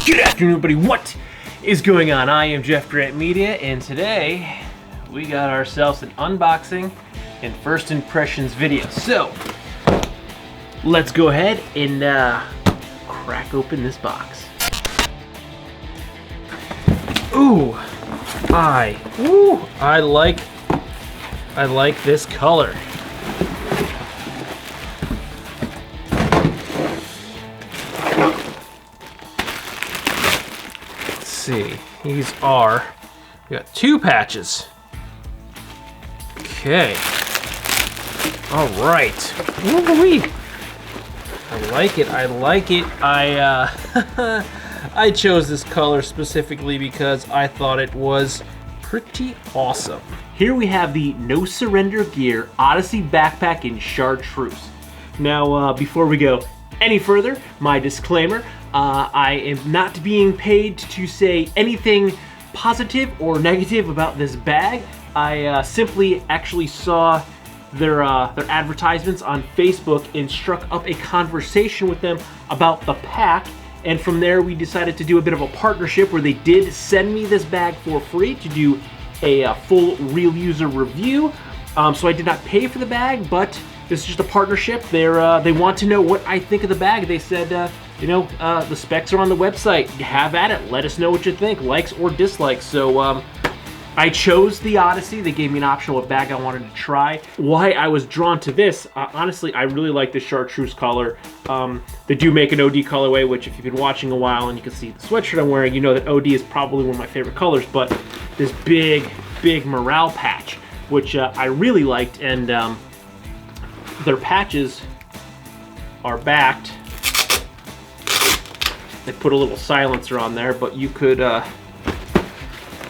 Good afternoon, everybody. What is going on? I am Jeffgrantmedia, and today we got ourselves an unboxing and first impressions video. So let's go ahead and crack open this box. Ooh, I like this color. See, these are, we got 2 patches. Okay. All right. Woo-wee. I like it. I chose this color specifically because I thought it was pretty awesome. Here we have the No Surrender Gear Odyssey backpack in chartreuse. Now, before we go any further, my disclaimer. I am not being paid to say anything positive or negative about this bag. I simply actually saw their advertisements on Facebook and struck up a conversation with them about the pack. And from there, we decided to do a bit of a partnership where they did send me this bag for free to do a full real user review. So I did not pay for the bag, but this is just a partnership. They want to know what I think of the bag. They said, the specs are on the website. Have at it. Let us know what you think, likes or dislikes. So I chose the Odyssey. They gave me an option what bag I wanted to try. Why I was drawn to this, honestly, I really like the chartreuse color. They do make an OD colorway, which if you've been watching a while and you can see the sweatshirt I'm wearing, you know that OD is probably one of my favorite colors, but this big morale patch, which I really liked, and their patches are backed. They put a little silencer on there, but you could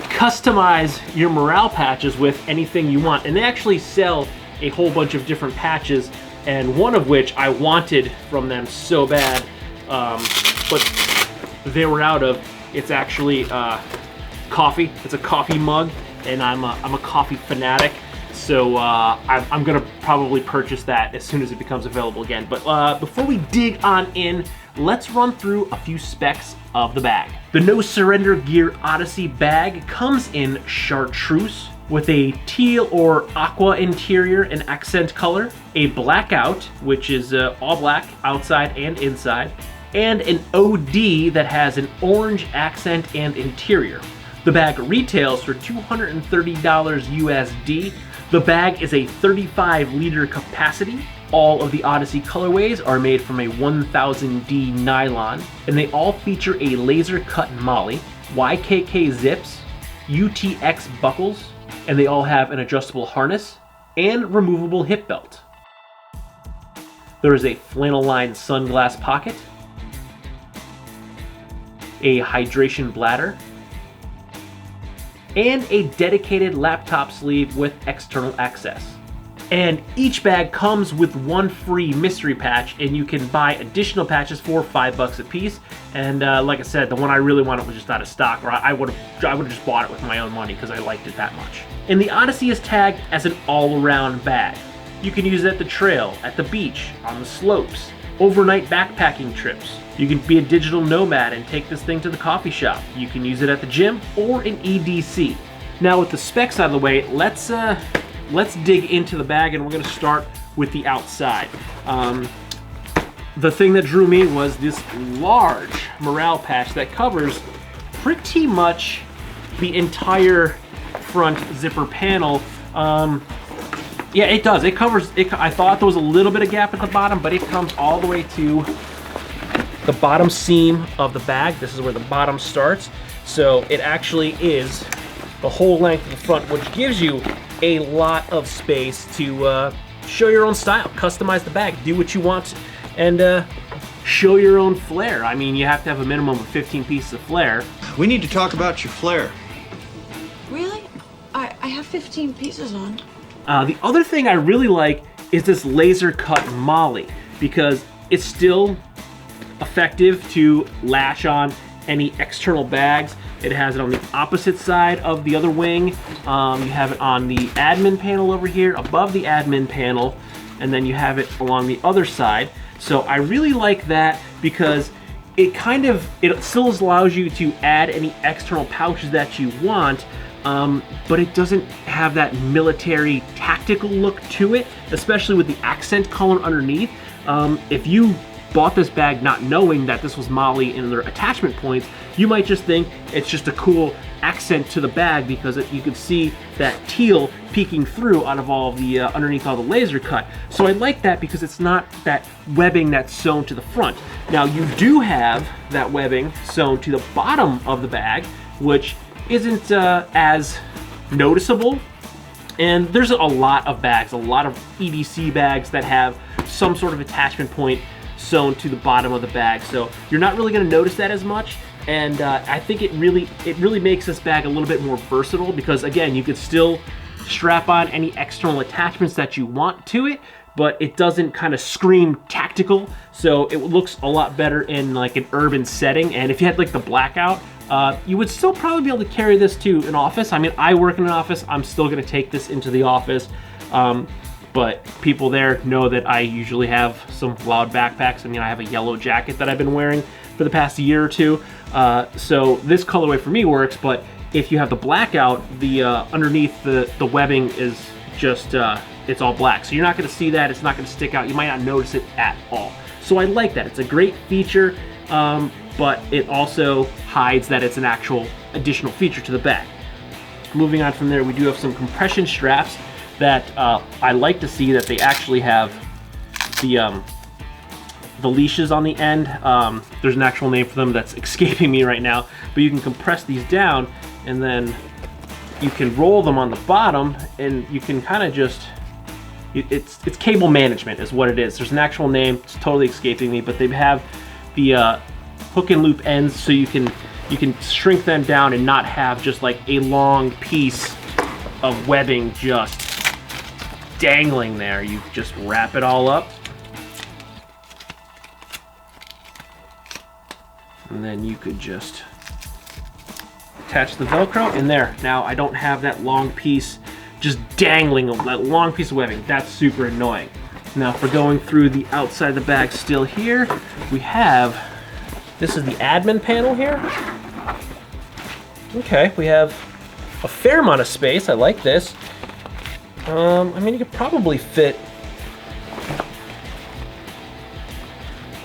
customize your morale patches with anything you want. And they actually sell a whole bunch of different patches, and one of which I wanted from them so bad, but they were out of. It's actually coffee. It's a coffee mug, and I'm a coffee fanatic. So I'm gonna probably purchase that as soon as it becomes available again. But before we dig on in, let's run through a few specs of the bag. The No Surrender Gear Odyssey bag comes in chartreuse with a teal or aqua interior and accent color, a blackout, which is all black outside and inside, and an OD that has an orange accent and interior. The bag retails for $230 USD. The bag is a 35-liter capacity. All of the Odyssey colorways are made from a 1000D nylon, and they all feature a laser cut molly, YKK zips, UTX buckles, and they all have an adjustable harness and removable hip belt. There is a flannel lined sunglass pocket, a hydration bladder, and a dedicated laptop sleeve with external access. And each bag comes with 1 free mystery patch, and you can buy additional patches for $5 a piece. And like I said, the one I really wanted was just out of stock, or I would have just bought it with my own money because I liked it that much. And the Odyssey is tagged as an all-around bag. You can use it at the trail, at the beach, on the slopes, overnight backpacking trips. You can be a digital nomad and take this thing to the coffee shop. You can use it at the gym or in EDC. Now with the specs out of the way, let's dig into the bag, and we're gonna start with the outside. The thing that drew me was this large morale patch that covers pretty much the entire front zipper panel. Yeah, it does. It covers it. I thought there was a little bit of gap at the bottom, but it comes all the way to the bottom seam of the bag. This is where the bottom starts. So it actually is the whole length of the front, which gives you a lot of space to show your own style, customize the bag, do what you want, and show your own flair. I mean, you have to have a minimum of 15 pieces of flair. We need to talk about your flair. Really? I have 15 pieces on. The other thing I really like is this laser cut molly, because it's still effective to lash on any external bags. It has it on the opposite side of the other wing. You have it on the admin panel over here, above the admin panel, and then you have it along the other side. So I really like that because it still allows you to add any external pouches that you want, but it doesn't have that military tactical look to it, especially with the accent color underneath. If you bought this bag not knowing that this was Molly and their attachment points, you might just think it's just a cool accent to the bag because you can see that teal peeking through out of all the underneath all the laser cut. So I like that because it's not that webbing that's sewn to the front. Now you do have that webbing sewn to the bottom of the bag, which isn't as noticeable. And there's a lot of bags, a lot of EDC bags that have some sort of attachment point sewn to the bottom of the bag, so you're not really going to notice that as much. And I think it really makes this bag a little bit more versatile because, again, you could still strap on any external attachments that you want to it, but it doesn't kind of scream tactical, so it looks a lot better in like an urban setting. And if you had like the blackout, you would still probably be able to carry this to an office. I mean, I work in an office, I'm still going to take this into the office. But people there know that I usually have some loud backpacks. I mean, I have a yellow jacket that I've been wearing for the past year or two. So this colorway for me works, but if you have the blackout, the underneath the webbing is just, it's all black. So you're not gonna see that, it's not gonna stick out. You might not notice it at all. So I like that. It's a great feature, but it also hides that it's an actual additional feature to the bag. Moving on from there, we do have some compression straps that I like to see that they actually have the leashes on the end. There's an actual name for them that's escaping me right now, but you can compress these down and then you can roll them on the bottom and you can kind of just, it's cable management is what it is. There's an actual name, it's totally escaping me, but they have the hook and loop ends so you can shrink them down and not have just like a long piece of webbing just dangling there. You just wrap it all up and then you could just attach the Velcro in there. Now I don't have that long piece just dangling, that long piece of webbing. That's super annoying. Now for going through the outside of the bag still here, we have, this is the admin panel here. Okay, we have a fair amount of space. I like this. I mean, you could probably fit,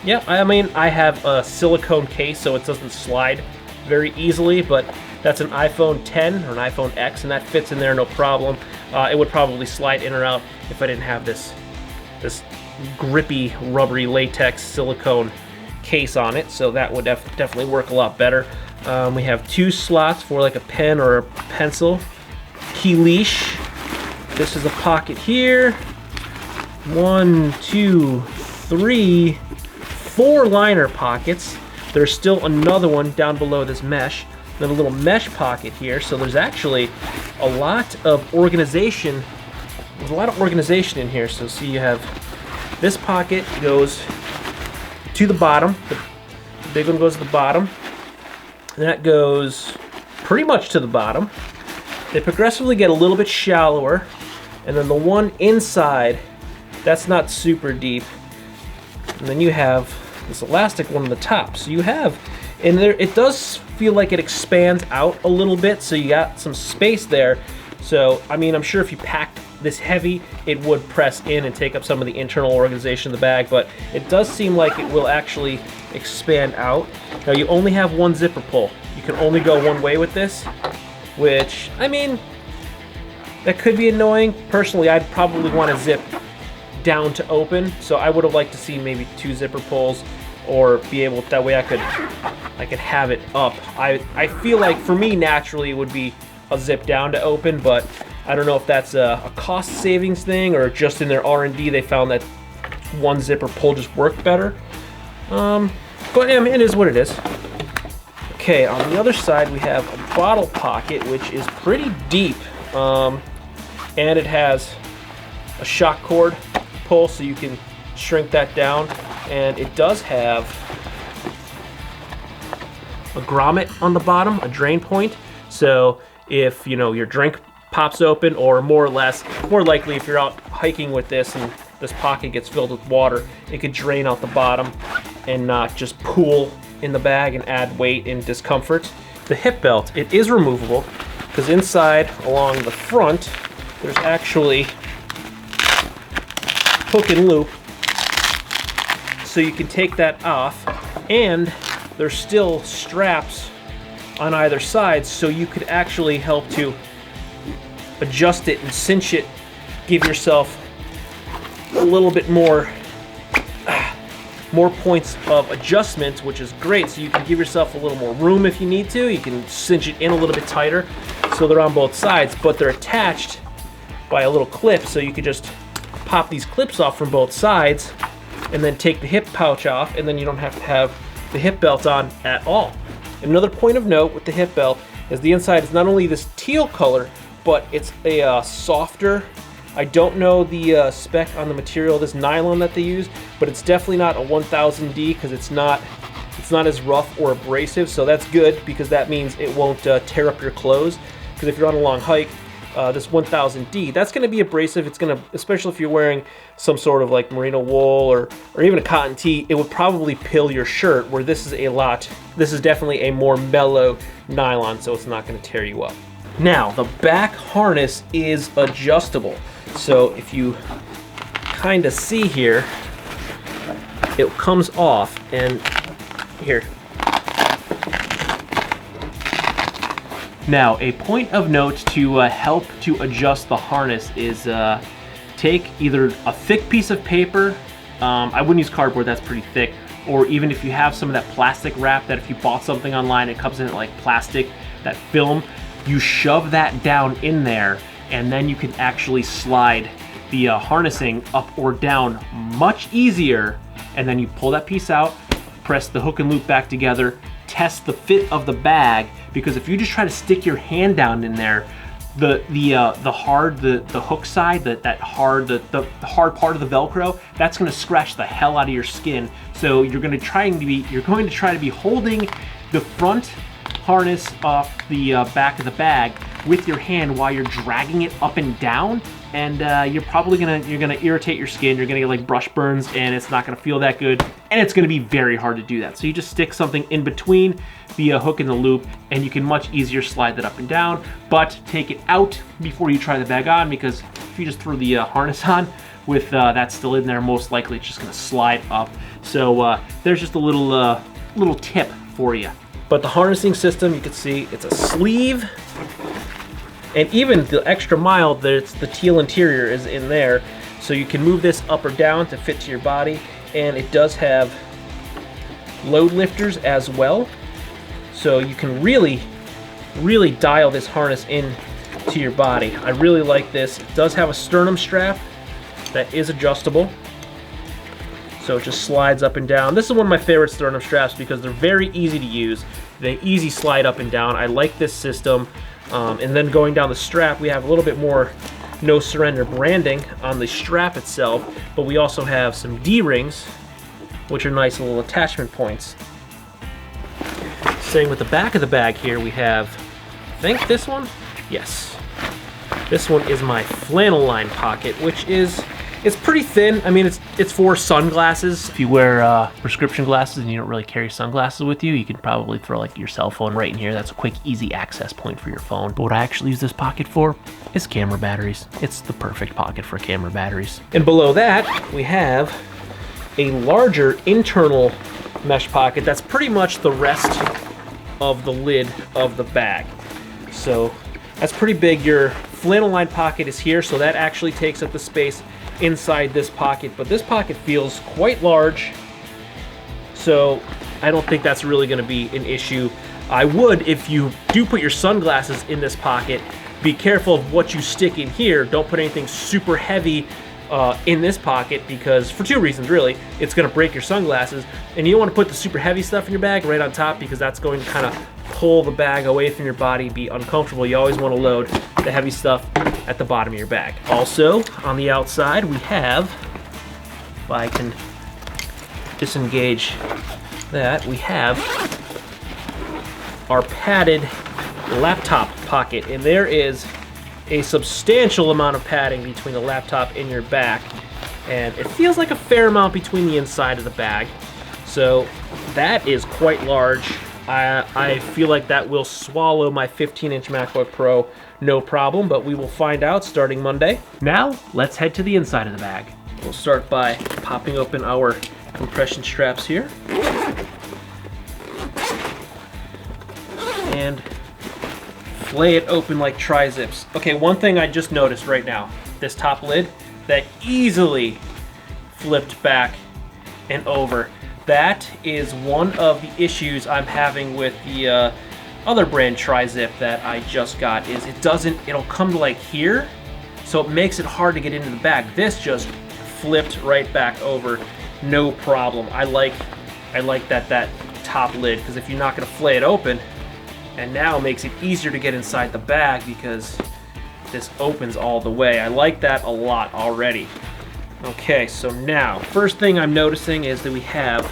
yeah, I mean, I have a silicone case so it doesn't slide very easily, but that's an iPhone 10 or an iPhone X and that fits in there no problem. It would probably slide in or out if I didn't have this grippy, rubbery latex silicone case on it, so that would definitely work a lot better. We have 2 slots for like a pen or a pencil, key leash. This is a pocket here. 1, 2, 3, 4 liner pockets. There's still another one down below this mesh. Then a little mesh pocket here. So there's actually a lot of organization. There's a lot of organization in here. So see, you have this pocket goes to the bottom. The big one goes to the bottom. And that goes pretty much to the bottom. They progressively get a little bit shallower. And then the one inside, that's not super deep. And then you have this elastic one on the top. So you have, and there, it does feel like it expands out a little bit, so you got some space there. So, I mean, I'm sure if you packed this heavy, it would press in and take up some of the internal organization of the bag, but it does seem like it will actually expand out. Now, you only have one zipper pull. You can only go one way with this, which, I mean, that could be annoying. Personally, I'd probably want to zip down to open, so I would have liked to see maybe 2 zipper pulls, or be able, that way I could have it up. I feel like for me naturally it would be a zip down to open, but I don't know if that's a cost savings thing or just in their R&D they found that one zipper pull just worked better. But I mean, it is what it is. Okay, on the other side we have a bottle pocket, which is pretty deep, and it has a shock cord pull, so you can shrink that down, and it does have a grommet on the bottom, a drain point, so if your drink pops open, or more likely if you're out hiking with this and this pocket gets filled with water, it could drain out the bottom and not just pool in the bag and add weight and discomfort. The hip belt, it is removable because inside along the front, there's actually hook and loop. So you can take that off, and there's still straps on either side, so you could actually help to adjust it and cinch it, give yourself a little bit more points of adjustment, which is great. So you can give yourself a little more room if you need to. You can cinch it in a little bit tighter, so they're on both sides, but they're attached by a little clip, so you could just pop these clips off from both sides and then take the hip pouch off, and then you don't have to have the hip belt on at all. Another point of note with the hip belt is the inside is not only this teal color, but it's a softer, I don't know the spec on the material of this nylon that they use, but it's definitely not a 1000D because it's not as rough or abrasive, so that's good because that means it won't tear up your clothes. Because if you're on a long hike, this 1000D, that's going to be abrasive. It's going to, especially if you're wearing some sort of like merino wool or even a cotton tee, it would probably pill your shirt, where this is definitely a more mellow nylon, so it's not going to tear you up. Now, the back harness is adjustable. So if you kind of see here, it comes off, and here. Now, a point of note to help to adjust the harness is take either a thick piece of paper, I wouldn't use cardboard, that's pretty thick, or even if you have some of that plastic wrap that if you bought something online, it comes in like plastic, that film, you shove that down in there, and then you can actually slide the harnessing up or down much easier, and then you pull that piece out, press the hook and loop back together, test the fit of the bag, because if you just try to stick your hand down in there, the hook side, the hard part of the Velcro, that's going to scratch the hell out of your skin. So you're going to try to be holding the front harness off the back of the bag with your hand while you're dragging it up and down, and you're gonna irritate your skin. You're gonna get like brush burns, and it's not gonna feel that good, and it's gonna be very hard to do that. So you just stick something in between the hook and the loop, and you can much easier slide that up and down. But take it out before you try the bag on, because if you just throw the harness on with that still in there, most likely it's just gonna slide up. So there's just a little tip for you. But the harnessing system, you can see it's a sleeve, and even the extra mile, the teal interior is in there, so you can move this up or down to fit to your body, and it does have load lifters as well, so you can really dial this harness in to your body. I really like this. It does have a sternum strap that is adjustable, so it just slides up and down. This is one of my favorite sternum straps because they're very easy to use. They easy slide up and down. I like this system. And then going down the strap, we have a little bit more No Surrender branding on the strap itself, but we also have some D-rings, which are nice little attachment points. Same with the back of the bag here, we have, I think this one? Yes. This one is my flannel line pocket, which is, it's pretty thin. I mean, it's for sunglasses. If you wear prescription glasses and you don't really carry sunglasses with you, you can probably throw like your cell phone right in here. That's a quick, easy access point for your phone. But what I actually use this pocket for is camera batteries. It's the perfect pocket for camera batteries. And below that, we have a larger internal mesh pocket that's pretty much the rest of the lid of the bag. So that's pretty big. Your flannel line pocket is here, so that actually takes up the space inside this pocket, but this pocket feels quite large, so I don't think that's really going to be an issue. I would, if you do put your sunglasses in this pocket, be careful of what you stick in here. Don't put anything super heavy in this pocket, because for two reasons really. It's going to break your sunglasses, and you don't want to put the super heavy stuff in your bag right on top, because that's going to kind of pull the bag away from your body, be uncomfortable. You always want to load the heavy stuff at the bottom of your bag. Also, on the outside, we have, if I can disengage that, we have our padded laptop pocket, and there is a substantial amount of padding between the laptop and your back, and it feels like a fair amount between the inside of the bag. So that is quite large. I feel like that will swallow my 15-inch MacBook Pro no problem, but we will find out starting Monday. Now, let's head to the inside of the bag. We'll start by popping open our compression straps here. And flay it open like tri-zips. Okay, one thing I just noticed right now, this top lid, that easily flipped back and over. That is one of the issues I'm having with the other brand tri-zip that I just got, is it'll come to like here, so it makes it hard to get into the bag. This just flipped right back over, no problem. I like that top lid, because if you're not gonna flay it open, and now it makes it easier to get inside the bag because this opens all the way. I like that a lot already. Okay, so now, first thing I'm noticing is that we have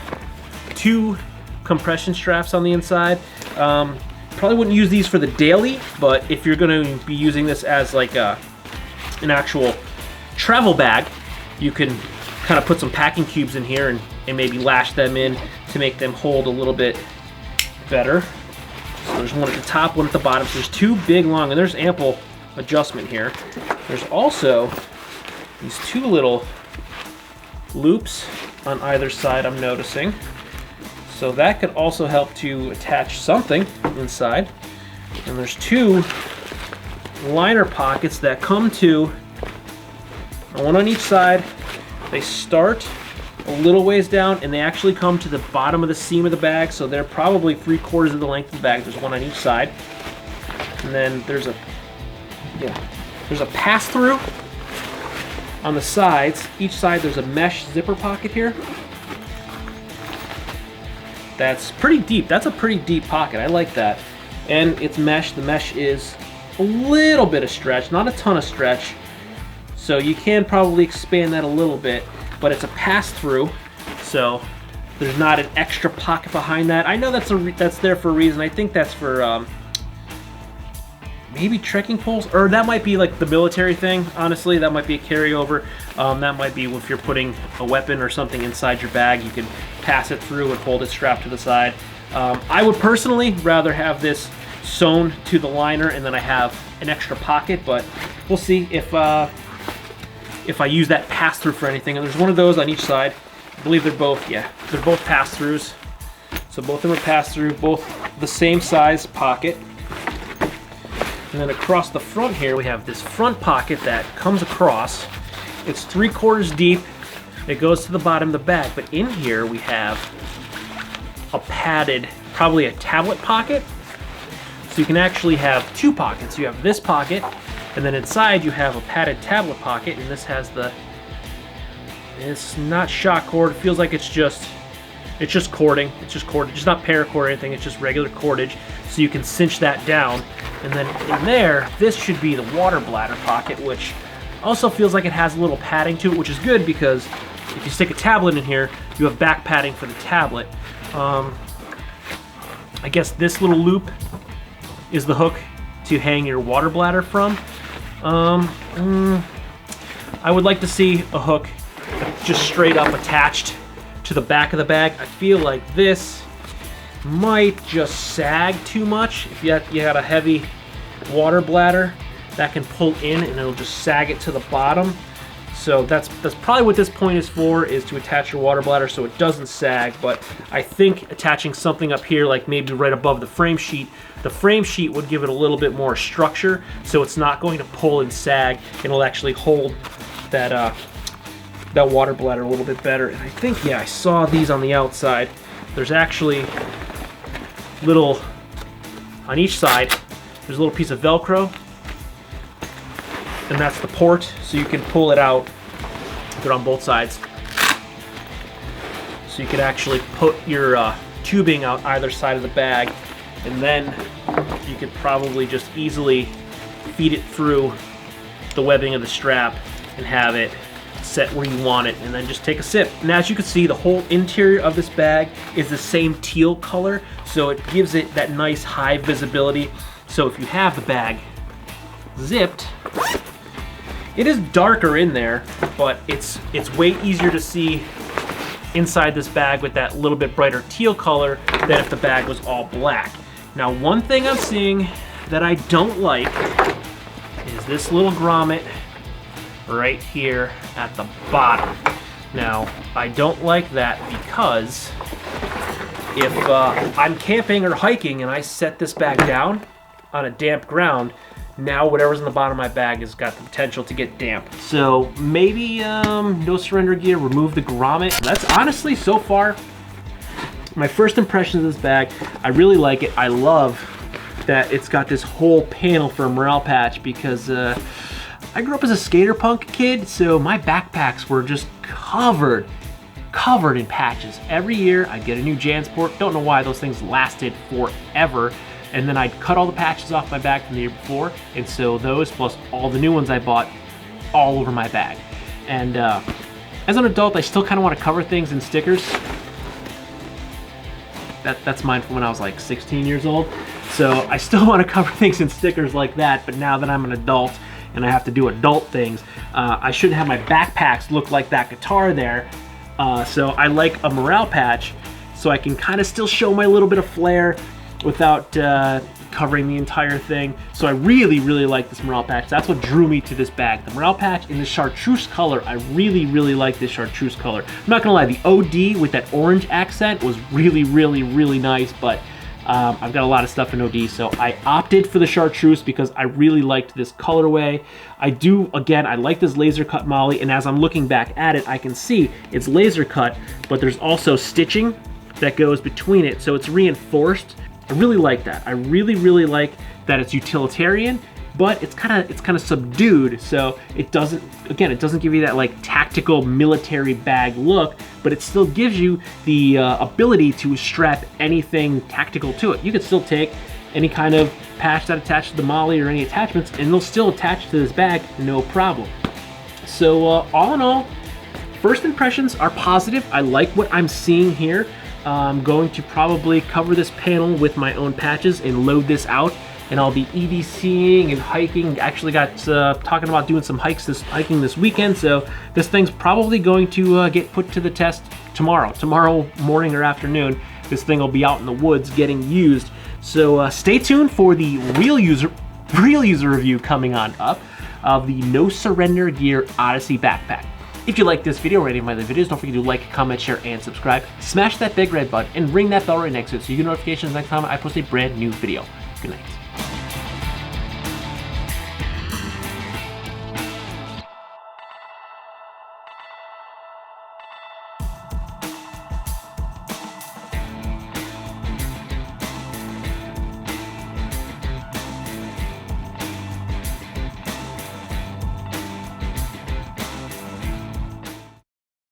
2 compression straps on the inside. Probably wouldn't use these for the daily, but if you're gonna be using this as like an actual travel bag, you can kind of put some packing cubes in here and maybe lash them in to make them hold a little bit better. So there's one at the top, one at the bottom. So there's 2 big, long, and there's ample adjustment here. There's also these 2 little loops on either side I'm noticing. So that could also help to attach something inside. And there's 2 liner pockets that come to, one on each side. They start a little ways down and they actually come to the bottom of the seam of the bag, so they're probably 3/4 of the length of the bag. There's one on each side. And then there's a pass-through on the sides. Each side there's a mesh zipper pocket here. That's pretty deep. That's a pretty deep pocket. I like that. And it's mesh. The mesh is a little bit of stretch, not a ton of stretch. So you can probably expand that a little bit, but it's a pass-through, so there's not an extra pocket behind that. I know that's there for a reason. I think that's for maybe trekking poles, or that might be like the military thing. Honestly, that might be a carryover. That might be if you're putting a weapon or something inside your bag, you can pass it through and hold it strapped to the side. I would personally rather have this sewn to the liner and then I have an extra pocket, but we'll see if I use that pass-through for anything. And there's one of those on each side. I believe they're both pass-throughs. So both of them are pass-through, both the same size pocket. And then across the front here, we have this front pocket that comes across. It's 3/4 deep. It goes to the bottom of the bag. But in here, we have a padded, probably a tablet pocket. So you can actually have 2 pockets. You have this pocket, and then inside you have a padded tablet pocket, and this has it's not shock cord. It feels like it's just cording. It's just cordage. It's not paracord or anything. It's just regular cordage. So you can cinch that down. And then in there, this should be the water bladder pocket, which also feels like it has a little padding to it, which is good because if you stick a tablet in here, you have back padding for the tablet. I guess this little loop is the hook to hang your water bladder from. I would like to see a hook just straight up attached to the back of the bag. I feel like this might just sag too much. If you had a heavy water bladder, that can pull in and it'll just sag it to the bottom. So that's probably what this point is for, is to attach your water bladder so it doesn't sag. But I think attaching something up here, like maybe right above the frame sheet would give it a little bit more structure, so it's not going to pull and sag, and it'll actually hold that water bladder a little bit better. And I think, yeah, I saw these on the outside. There's actually little, on each side, there's a little piece of Velcro, and that's the port, so you can pull it out. They're on both sides. So you can actually put your tubing out either side of the bag, and then you could probably just easily feed it through the webbing of the strap and have it set where you want it, and then just take a sip. And as you can see, the whole interior of this bag is the same teal color, so it gives it that nice high visibility. So if you have the bag zipped, it is darker in there, but it's way easier to see inside this bag with that little bit brighter teal color than if the bag was all black. Now, one thing I'm seeing that I don't like is this little grommet right here at the bottom. Now, I don't like that because if I'm camping or hiking and I set this bag down on a damp ground, now whatever's in the bottom of my bag has got the potential to get damp. So maybe no surrender gear, remove the grommet. That's honestly, so far, my first impression of this bag. I really like it. I love that it's got this whole panel for a morale patch because I grew up as a skater punk kid, so my backpacks were just covered in patches. Every year I'd get a new JanSport. Don't know why those things lasted forever. And then I'd cut all the patches off my bag from the year before, and so those plus all the new ones I bought all over my bag. And as an adult, I still kind of want to cover things in stickers. That's mine from when I was like 16 years old. So I still want to cover things in stickers like that, but now that I'm an adult and I have to do adult things, I shouldn't have my backpacks look like that guitar there. So I like a morale patch so I can kind of still show my little bit of flair without covering the entire thing. So I really, really like this morale patch. That's what drew me to this bag. The morale patch in the chartreuse color, I really, really like this chartreuse color. I'm not gonna lie, the OD with that orange accent was really, really, really nice, but I've got a lot of stuff in OD, so I opted for the chartreuse because I really liked this colorway. I do, again, I like this laser cut moly, and as I'm looking back at it, I can see it's laser cut, but there's also stitching that goes between it, so it's reinforced. I really like that. I really, really like that it's utilitarian, but it's kind of subdued, so it doesn't, again, it doesn't give you that like tactical military bag look, but it still gives you the ability to strap anything tactical to it. You could still take any kind of patch that attached to the molly or any attachments, and they'll still attach to this bag, no problem. So all in all, first impressions are positive. I like what I'm seeing here. I'm going to probably cover this panel with my own patches and load this out, and I'll be EDCing and hiking. Actually got talking about doing some hiking this weekend, so this thing's probably going to get put to the test tomorrow morning or afternoon. This thing will be out in the woods getting used. So stay tuned for the real user review coming on up of the No Surrender Gear Odyssey backpack. If you like this video or any of my other videos, don't forget to like, comment, share, and subscribe. Smash that big red button and ring that bell right next to it so you get notifications next time I post a brand new video. Good night.